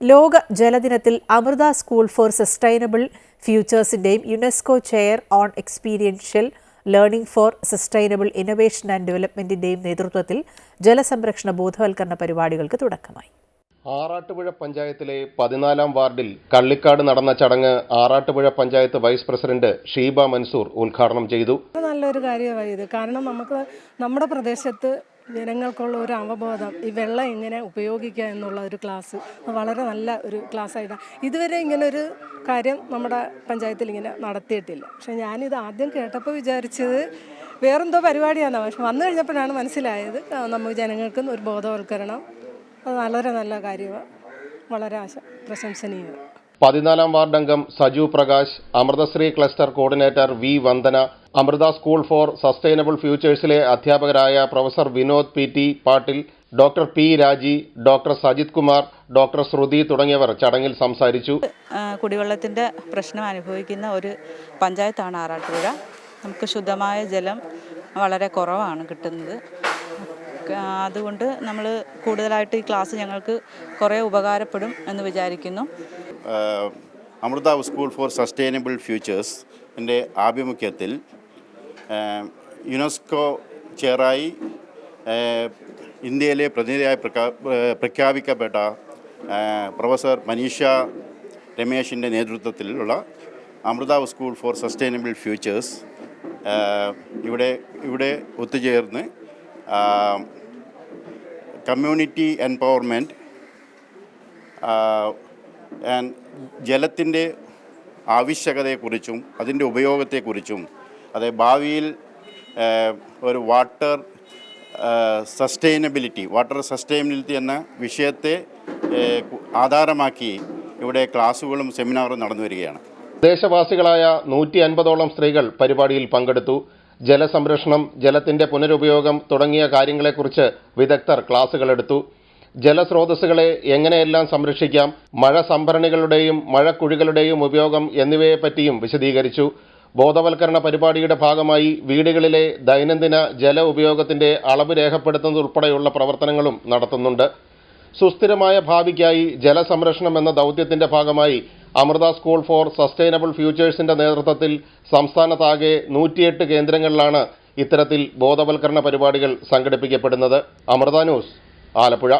ലോക ജലദിനത്തിൽ Amrita school for sustainable ഫ്യൂച്ചേഴ്സിന്റെയും UNESCO chair on experiential learning for sustainable innovation and ഡെവലപ്മെന്റിന്റെയും നേതൃത്വത്തിൽ ജലസംരക്ഷണ ബോധവൽക്കരണ പരിപാടികൾക്ക് തുടക്കമായി. ആറാട്ടുപുഴ പഞ്ചായത്തിലെ 14-ാം വാർഡിൽ കള്ളിക്കാട് നടന്ന ചടങ്ങ് ആറാട്ടുപുഴ പഞ്ചായത്ത് വൈസ് പ്രസിഡന്റ് ഷീബ മൻസൂർ ഉദ്ഘാടനം ചെയ്തു. നല്ലൊരു കാര്യമാണ് ഇത്. കാരണം നമ്മുടെ പ്രദേശത്ത് ജനങ്ങൾക്കുള്ള ഒരു അവബോധം, ഈ വെള്ളം എങ്ങനെ ഉപയോഗിക്കുക എന്നുള്ള ഒരു ക്ലാസ് വളരെ നല്ല ഒരു ക്ലാസ് ആയിട്ടാണ്. ഇതുവരെ ഇങ്ങനെ ഒരു കാര്യം നമ്മുടെ പഞ്ചായത്തിൽ ഇങ്ങനെ നടത്തിയിട്ടില്ല. പക്ഷെ ഞാനിത് ആദ്യം കേട്ടപ്പോൾ വിചാരിച്ചത് വേറെന്തോ പരിപാടിയാണ്. പക്ഷെ വന്നു കഴിഞ്ഞപ്പോഴാണ് മനസ്സിലായത് നമുക്ക് ജനങ്ങൾക്ക് ഒരു ബോധവൽക്കരണം. അത് വളരെ നല്ല കാര്യമാണ്, വളരെ പ്രശംസനീയമാണ്. 14-ാം വാർഡ് അംഗം Saju Prakash, Amritashree cluster coordinator V Vandana, Amrita school for sustainable ഫ്യൂച്ചേഴ്സിലെ അധ്യാപകരായ professor Vinod PT Pattil, doctor P Raji, doctor Sajith Kumar, doctor Shruthi തുടങ്ങിയവർ ചടങ്ങിൽ സംസാരിച്ചു. കുടിവെള്ളത്തിൻ്റെ പ്രശ്നം അനുഭവിക്കുന്ന ഒരു പഞ്ചായത്താണ് ആറാട്ടുപുഴ. നമുക്ക് ശുദ്ധമായ ജലം വളരെ കുറവാണ് കിട്ടുന്നത്. അതുകൊണ്ട് നമ്മൾ കൂടുതലായിട്ട് ഈ ക്ലാസ് ഞങ്ങൾക്ക് കുറേ ഉപകാരപ്പെടും എന്ന് വിചാരിക്കുന്നു. അമൃത സ്കൂൾ ഫോർ സസ്റ്റൈനബിൾ ഫ്യൂച്ചേഴ്സിൻ്റെ ആഭിമുഖ്യത്തിൽ യുനെസ്കോ ചെയറായി ഇന്ത്യയിലെ പ്രതിനിധിയായി പ്രഖ്യാപിക്കപ്പെട്ട പ്രൊഫസർ മനീഷ രമേശിൻ്റെ നേതൃത്വത്തിലുള്ള Amrita school for sustainable futures ഇവിടെ ഒത്തുചേർന്ന് കമ്മ്യൂണിറ്റി എംപവർമെൻറ്റ് ആൻഡ് ജലത്തിൻ്റെ ആവശ്യകതയെക്കുറിച്ചും അതിൻ്റെ ഉപയോഗത്തെക്കുറിച്ചും ഭാവിയിൽ ഒരു വാട്ടർ സസ്റ്റൈനബിലിറ്റി എന്ന വിഷയത്തെ ആധാരമാക്കി ഇവിടെ ക്ലാസുകളും സെമിനാറും നടന്നു വരികയാണ്. ദേശവാസികളായ 150ഓളം സ്ത്രീകൾ പരിപാടിയിൽ പങ്കെടുത്തു. ജലസംരക്ഷണം, ജലത്തിന്റെ പുനരുപയോഗം തുടങ്ങിയ കാര്യങ്ങളെക്കുറിച്ച് വിദഗ്ധർ ക്ലാസുകളെടുത്തു. ജലസ്രോതസ്സുകളെ എങ്ങനെയെല്ലാം സംരക്ഷിക്കാം, മഴ സംഭരണികളുടെയും മഴക്കുഴികളുടെയും ഉപയോഗം എന്നിവയെപ്പറ്റിയും വിശദീകരിച്ചു. ബോധവൽക്കരണ പരിപാടിയുടെ ഭാഗമായി വീടുകളിലെ ദൈനംദിന ജല ഉപയോഗത്തിന്റെ അളവ് രേഖപ്പെടുത്തുന്നതുൾപ്പെടെയുള്ള പ്രവർത്തനങ്ങളും നടത്തുന്നുണ്ട്. സുസ്ഥിരമായ ഭാവിക്കായി ജലസംരക്ഷണം എന്ന ദൗത്യത്തിന്റെ ഭാഗമായി അമൃത സ്കൂൾ ഫോർ സസ്റ്റൈനബിൾ ഫ്യൂച്ചേഴ്സിന്റെ നേതൃത്വത്തിൽ സംസ്ഥാനത്താകെ 108 കേന്ദ്രങ്ങളിലാണ് ഇത്തരത്തിൽ ബോധവൽക്കരണ പരിപാടികൾ സംഘടിപ്പിക്കപ്പെടുന്നത്. അമൃത ന്യൂസ്, ആലപ്പുഴ.